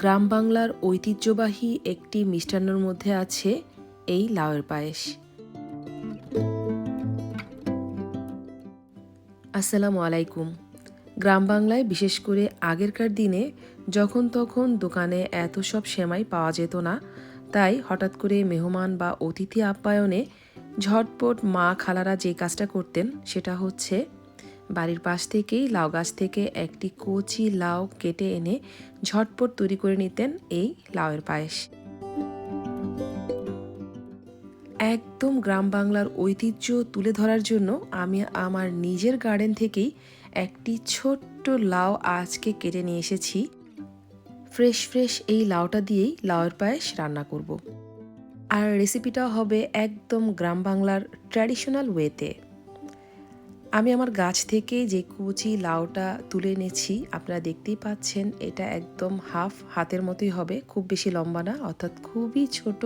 গ্রাম বাংলার ঐতিহ্যবাহী একটি মিষ্টান্নর মধ্যে আছে এই লাউয়ের পায়েস। আসসালামু আলাইকুম। গ্রাম বাংলায় বিশেষ করে আগেরকার দিনে যখন তখন দোকানে এত সব সেমাই পাওয়া যেত না, তাই হঠাৎ করে মেহমান বা অতিথি আপ্যায়নে ঝটপট মা খালারা যে কাজটা করতেন সেটা হচ্ছে বাড়ির পাশ থেকেই লাউ গাছ থেকে একটি কচি লাউ কেটে এনে ঝটপট তৈরি করে নিতেন এই লাউয়ের পায়েস। একদম গ্রাম বাংলার ঐতিহ্য তুলে ধরার জন্য আমি আমার নিজের গার্ডেন থেকেই একটি ছোট্ট লাউ আজকে কেটে নিয়ে এসেছি। ফ্রেশ এই লাউটা দিয়েই লাউয়ের পায়েস রান্না করব। আর রেসিপিটা হবে একদম গ্রাম বাংলার ট্র্যাডিশনাল ওয়েতে। আমি আমার গাছ থেকে যে কচি লাউটা তুলে এনেছি, আপনারা দেখতেই পাচ্ছেন, এটা একদম হাফ হাতের মতোই হবে, খুব বেশি লম্বা না, অর্থাৎ খুবই ছোট,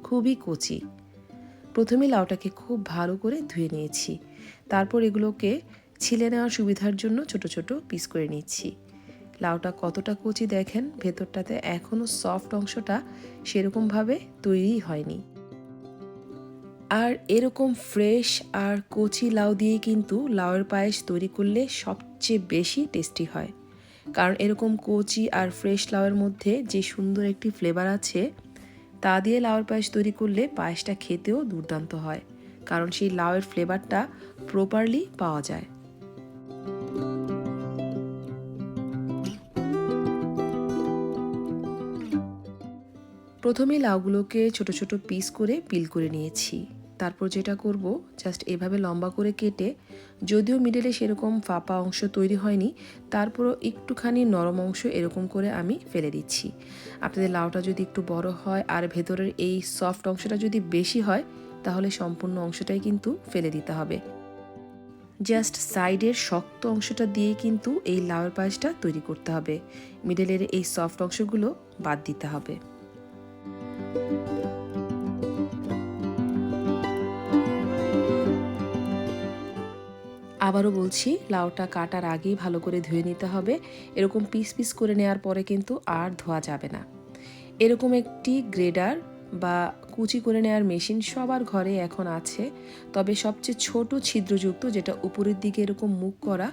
খুবই কচি। প্রথমে লাউটাকে খুব ভালো করে ধুয়ে নিয়েছি, তারপর এগুলোকে ছিলে নেওয়ার সুবিধার জন্য ছোট ছোট পিস করে নিচ্ছি। লাউটা কতটা কচি দেখেন, ভেতরটাতে এখনও সফট অংশটা সেরকমভাবে তৈরি হয়নি। আর এরকম ফ্রেশ আর কচি লাউ দিয়ে কিন্তু লাউয়ের পায়েস তৈরি করলে সবচেয়ে বেশি টেস্টি হয়, কারণ এরকম কচি আর ফ্রেশ লাউয়ের মধ্যে যে সুন্দর একটি ফ্লেভার আছে, তা দিয়ে লাউয়ের পায়েস তৈরি করলে পায়েসটা খেতেও দুর্দান্ত হয়, কারণ সেই লাউয়ের ফ্লেভারটা প্রপারলি পাওয়া যায়। প্রথমে লাউগুলোকে ছোট ছোট পিস করে পিল করে নিয়েছি। তারপর যেটা করব, জাস্ট এভাবে লম্বা করে কেটে, যদিও মিডলে সেরকম ফাঁপা অংশ তৈরি হয়নি, তারপরও একটুখানি নরম অংশ এরকম করে আমি ফেলে দিচ্ছি। আপনাদের লাউটা যদি একটু বড় হয় আর ভেতরের এই সফট অংশটা যদি বেশি হয়, তাহলে সম্পূর্ণ অংশটাই কিন্তু ফেলে দিতে হবে। জাস্ট সাইডের শক্ত অংশটা দিয়ে কিন্তু এই লাউয়ের পায়েসটা তৈরি করতে হবে, মিডলের এই সফট অংশগুলো বাদ দিতে হবে। আবারও বলছি, লাউটা কাটার আগেই ভালো করে ধুয়ে নিতে হবে। এরকম পিস পিস করে নেওয়ার পরে কিন্তু আর ধোয়া যাবে না। এরকম একটি গ্রেডার বা কুচি করে নেওয়ার মেশিন সবার ঘরে এখন আছে, তবে সবচেয়ে ছোট ছিদ্রযুক্ত, যেটা উপরের দিকে এরকম মুখ করা,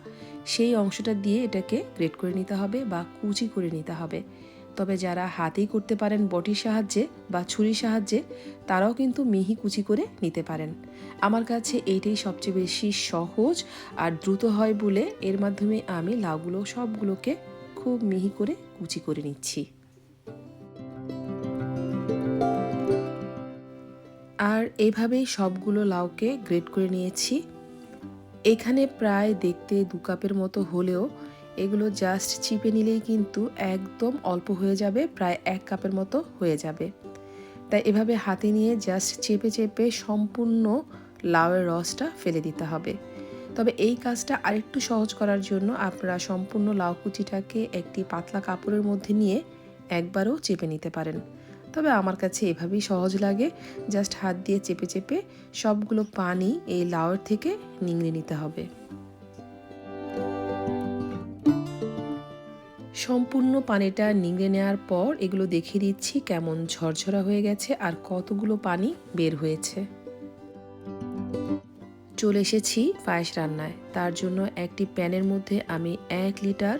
সেই অংশটা দিয়ে এটাকে গ্রেড করে নিতে হবে বা কুচি করে নিতে হবে। তবে যারা হাতেই করতে পারেন বটির সাহায্যে বা ছুরির সাহায্যে, তারাও কিন্তু মিহি কুচি করে নিতে পারেন। আমার কাছে এইটাই সবচেয়ে বেশি সহজ আর দ্রুত হয় বলে এর মাধ্যমে আমি লাউগুলো সবগুলোকে খুব মিহি করে কুচি করে নিচ্ছি। আর এভাবেই সবগুলো লাউকে গ্রেড করে নিয়েছি। এখানে প্রায় দেখতে 2 কাপের মতো হলেও এগুলো জাস্ট চিপে নিলেই কিন্তু একদম অল্প হয়ে যাবে, প্রায় 1 কাপের মতো হয়ে যাবে। তাই এভাবে হাতে নিয়ে জাস্ট চেপে চেপে সম্পূর্ণ লাউয়ের রসটা ফেলে দিতে হবে। তবে এই কাজটা আরেকটু সহজ করার জন্য আপনারা সম্পূর্ণ লাউ কুচিটাকে একটি পাতলা কাপড়ের মধ্যে নিয়ে একবারও চেপে নিতে পারেন। তবে আমার কাছে এভাবেই সহজ লাগে, জাস্ট হাত দিয়ে চেপে চেপে সবগুলো পানি এই লাউয়ের থেকে নিংড়ে নিতে হবে। সম্পূর্ণ পানিটা নিংড়ে নেওয়ার পর এগুলো দেখিয়ে দিচ্ছি কেমন ঝরঝরা হয়ে গেছে আর কতগুলো পানি বের হয়েছে। চলে এসেছি পায়েস রান্নায়। তার জন্য একটি প্যানের মধ্যে আমি 1 লিটার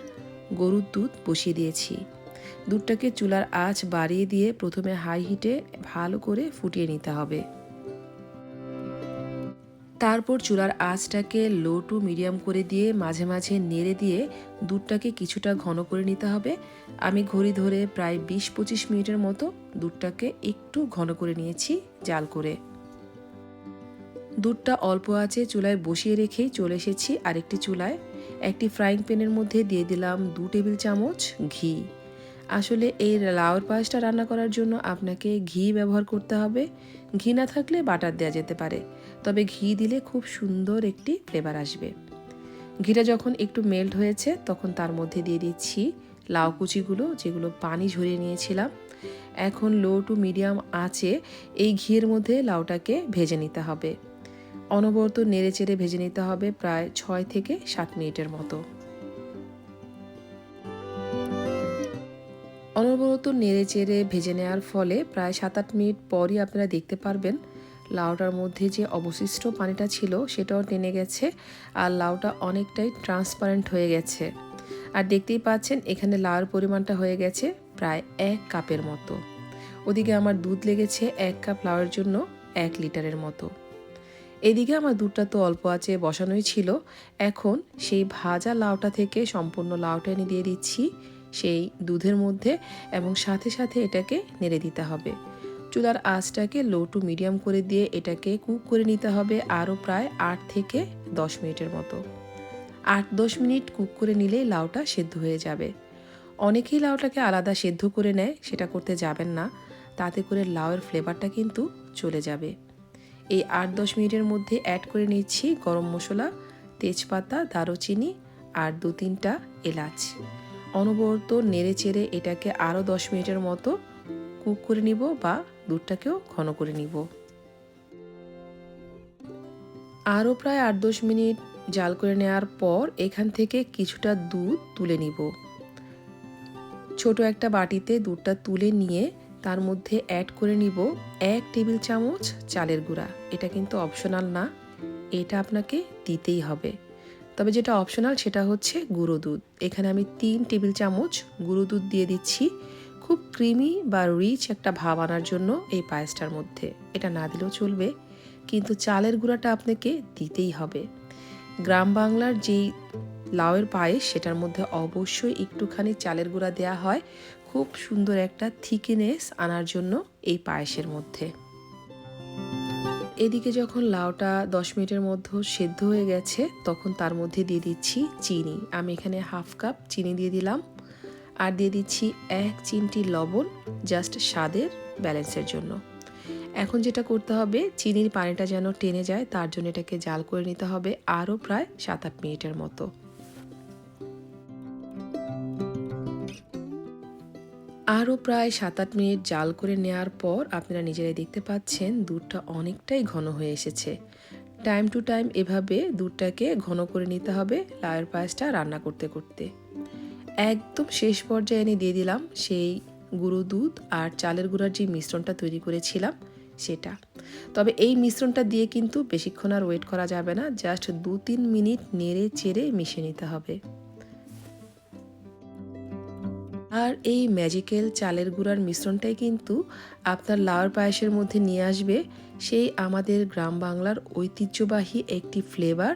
গরুর দুধ বসিয়ে দিয়েছি। দুধটাকে চুলার আঁচ বাড়িয়ে দিয়ে প্রথমে হাই হিটে ভালো করে ফুটিয়ে নিতে হবে। তারপর চুলার আঁচটাকে লো টু মিডিয়াম করে দিয়ে মাঝে মাঝে নেড়ে দিয়ে দুধটাকে কিছুটা ঘন করে নিতে হবে। আমি ঘড়ি ধরে প্রায় 20-25 মিনিটের মতো দুধটাকে একটু ঘন করে নিয়েছি জাল করে। দুধটা অল্প আঁচে চুলায় বসিয়ে রেখেই চলে এসেছি আরেকটি চুলায়। একটি ফ্রাইং প্যানের মধ্যে দিয়ে দিলাম 2 টেবিল চামচ ঘি। আসলে এই লাউয়ের পায়েসটা রান্না করার জন্য আপনাকে ঘি ব্যবহার করতে হবে। ঘি না থাকলে বাটার দেওয়া যেতে পারে, তবে ঘি দিলে খুব সুন্দর একটি ফ্লেভার আসবে। ঘিটা যখন একটু মেল্ট হয়েছে, তখন তার মধ্যে দিয়ে দিচ্ছি লাউ কুচিগুলো, যেগুলো পানি ঝরিয়ে নিয়েছিলাম। এখন লো টু মিডিয়াম আঁচে এই ঘিয়ের মধ্যে লাউটাকে ভেজে নিতে হবে। অনবরত নেড়েচেড়ে ভেজে নিতে হবে প্রায় 6 থেকে 7 মিনিটের মতো। অনবরত নেড়ে চেড়ে ভেজে নেওয়ার ফলে প্রায় 7-8 মিনিট পরই আপনারা দেখতে পারবেন লাউটার মধ্যে যে অবশিষ্ট পানিটা ছিল সেটাও টেনে গেছে আর লাউটা অনেকটাই ট্রান্সপারেন্ট হয়ে গেছে। আর দেখতেই পাচ্ছেন এখানে লাউয়ের পরিমাণটা হয়ে গেছে প্রায় 1 কাপের মতো। ওদিকে আমার দুধ লেগেছে 1 কাপ লাউয়ের জন্য 1 লিটারের মতো। এদিকে আমার দুধটা তো অল্প আঁচে বসানোই ছিল। এখন সেই ভাজা লাউটা থেকে সম্পূর্ণ লাউটা এনে দিয়ে দিচ্ছি সেই দুধের মধ্যে এবং সাথে সাথে এটাকে নেড়ে দিতে হবে। চুলার আঁচটাকে লো টু মিডিয়াম করে দিয়ে এটাকে কুক করে নিতে হবে আরও প্রায় 8 থেকে 10 মিনিটের মতো। 8-10 মিনিট কুক করে নিলেই লাউটা সেদ্ধ হয়ে যাবে। অনেকেই লাউটাকে আলাদা সেদ্ধ করে নেয়, সেটা করতে যাবেন না, তাতে করে লাউয়ের ফ্লেভারটা কিন্তু চলে যাবে। এই 8-10 মিনিটের মধ্যে অ্যাড করে নিচ্ছি গরম মশলা, তেজপাতা, দারুচিনি আর 2-3টা এলাচ। অনবরত নেড়ে চেড়ে এটাকে আরও 10 মিনিটের মতো কুক করে নিব বা দুধটাকেও ঘন করে নিব। আরও প্রায় 8-10 মিনিট জাল করে নেওয়ার পর এখান থেকে কিছুটা দুধ তুলে নিব। ছোট একটা বাটিতে দুধটা তুলে নিয়ে তার মধ্যে অ্যাড করে নিব 1 টেবিল চামচ চালের গুঁড়া। এটা কিন্তু অপশনাল না, এটা আপনাকে দিতেই হবে। তবে যেটা অপশনাল সেটা হচ্ছে গুঁড়ো দুধ। এখানে আমি 3 টেবিল চামচ গুঁড়ো দুধ দিয়ে দিচ্ছি খুব ক্রিমি বা রিচ একটা ভাব আনার জন্য এই পায়েসটার মধ্যে। এটা না দিলেও চলবে, কিন্তু চালের গুঁড়াটা আপনাকে দিতেই হবে। গ্রাম বাংলার যেই লাউয়ের পায়েস সেটার মধ্যে অবশ্যই একটুখানি চালের গুঁড়া দেওয়া হয় খুব সুন্দর একটা থিকনেস আনার জন্য এই পায়েসের মধ্যে। এদিকে যখন লাউটা 10 মিনিটের মধ্যে সেদ্ধ হয়ে গেছে তখন তার মধ্যে দিয়ে দিচ্ছি চিনি। আমি এখানে 1/2 কাপ চিনি দিয়ে দিলাম আর দিয়ে দিচ্ছি 1 চিমটি লবণ, জাস্ট স্বাদের ব্যালেন্সের জন্য। এখন যেটা করতে হবে চিনির পানিটা যেন টেনে যায় তার জন্য এটাকে জাল করে নিতে হবে আরও প্রায় 7-8 মিনিটের মতো। আরও প্রায় 7-8 মিনিট জাল করে নেওয়ার পর আপনারা নিজেরাই দেখতে পাচ্ছেন দুধটা অনেকটাই ঘন হয়ে এসেছে। টাইম টু টাইম এভাবে দুধটাকে ঘন করে নিতে হবে লাউয়ের পায়েসটা রান্না করতে করতে। একদম শেষ পর্যায়ে এনে দিয়ে দিলাম সেই গুঁড়ো দুধ আর চালের গুঁড়ার যে মিশ্রণটা তৈরি করেছিলাম সেটা। তবে এই মিশ্রণটা দিয়ে কিন্তু বেশিক্ষণ আর ওয়েট করা যাবে না, জাস্ট 2-3 মিনিট নেড়ে চেড়ে মিশিয়ে নিতে হবে। আর এই ম্যাজিক্যাল চালের গুঁড়ার মিশ্রণটাই কিন্তু আপনার লাউয়ের পায়েসের মধ্যে নিয়ে আসবে সেই আমাদের গ্রাম বাংলার ঐতিহ্যবাহী একটি ফ্লেভার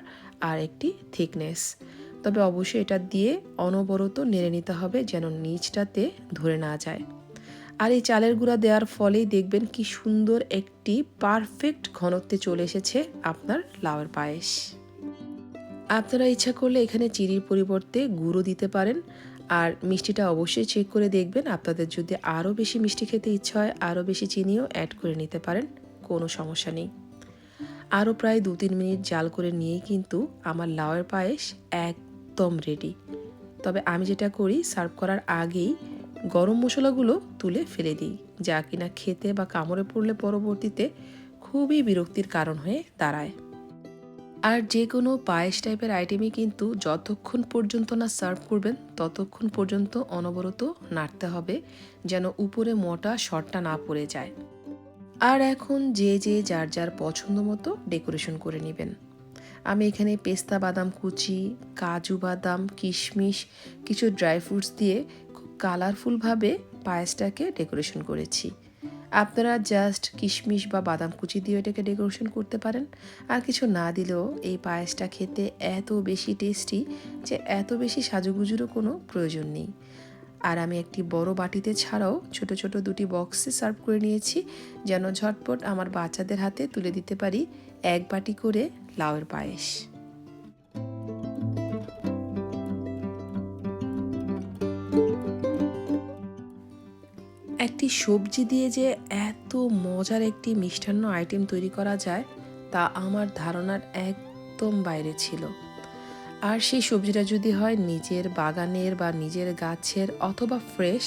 আর একটি থিকনেস। তবে অবশ্যই এটা দিয়ে অনবরত নেড়ে নিতে হবে যেন নিচটাতে ধরে না যায়। আর এই চালের গুঁড়া দেওয়ার ফলেই দেখবেন কি সুন্দর একটি পারফেক্ট ঘনত্বে চলে এসেছে আপনার লাউয়ের পায়েস। আপনারা ইচ্ছা করলে এখানে চিনির পরিবর্তে গুঁড়ো দিতে পারেন। আর মিষ্টিটা অবশ্যই চেক করে দেখবেন, আপনাদের যদি আরও বেশি মিষ্টি খেতে ইচ্ছা হয় আরও বেশি চিনিও অ্যাড করে নিতে পারেন, কোনো সমস্যা নেই। আরও প্রায় 2-3 মিনিট জাল করে নিয়েই কিন্তু আমার লাউয়ের পায়েস একদম রেডি। তবে আমি যেটা করি সার্ভ করার আগেই গরম মশলাগুলো তুলে ফেলে দিই, যা কিনা খেতে বা কামড়ে পড়লে পরবর্তীতে খুবই বিরক্তির কারণ হয়ে দাঁড়ায়। আর যে কোনো পায়েস টাইপের আইটেমই কিন্তু যতক্ষণ পর্যন্ত না সার্ভ করবেন ততক্ষণ পর্যন্ত অনবরত নাড়তে হবে যেন উপরে মোটা শর্টটা না পড়ে যায়। আর এখন যে যে যার যার পছন্দ মতো ডেকোরেশন করে নেবেন। আমি এখানে পেস্তা বাদাম কুচি, কাজু বাদাম, কিশমিশ, কিছু ড্রাই ফ্রুটস দিয়ে খুব কালারফুলভাবে পায়েসটাকে ডেকোরেশন করেছি। আপনারা জাস্ট কিশমিশ বা বাদাম কুচি দিয়ে এটাকে ডেকোরেশন করতে পারেন, আর কিছু না দিলেও এই পায়েসটা খেতে এত বেশি টেস্টি যে এত বেশি সাজুগুজুরও কোনো প্রয়োজন নেই। আর আমি একটি বড় বাটিতে ছাড়াও ছোট ছোট 2টি বক্সে সার্ভ করে নিয়েছি যেন ঝটপট আমার বাচ্চাদের হাতে তুলে দিতে পারি 1 বাটি করে লাউয়ের পায়েস। একটি সবজি দিয়ে যে এত মজার একটি মিষ্টান্ন আইটেম তৈরি করা যায় তা আমার ধারণার একদম বাইরে ছিল। আর সেই সবজিটা যদি হয় নিজের বাগানের বা নিজের গাছের অথবা ফ্রেশ,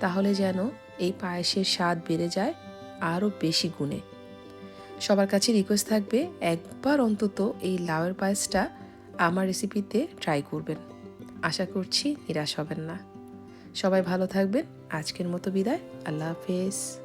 তাহলে যেন এই পায়েসের স্বাদ বেড়ে যায় আরও বেশি গুণে। সবার কাছে রিকোয়েস্ট থাকবে একবার অন্তত এই লাউয়ের পায়েসটা আমার রেসিপিতে ট্রাই করবেন। আশা করছি নিরাশ হবেন না। সবাই ভালো থাকবেন। আজকের মতো বিদায়। আল্লাহ হাফেজ।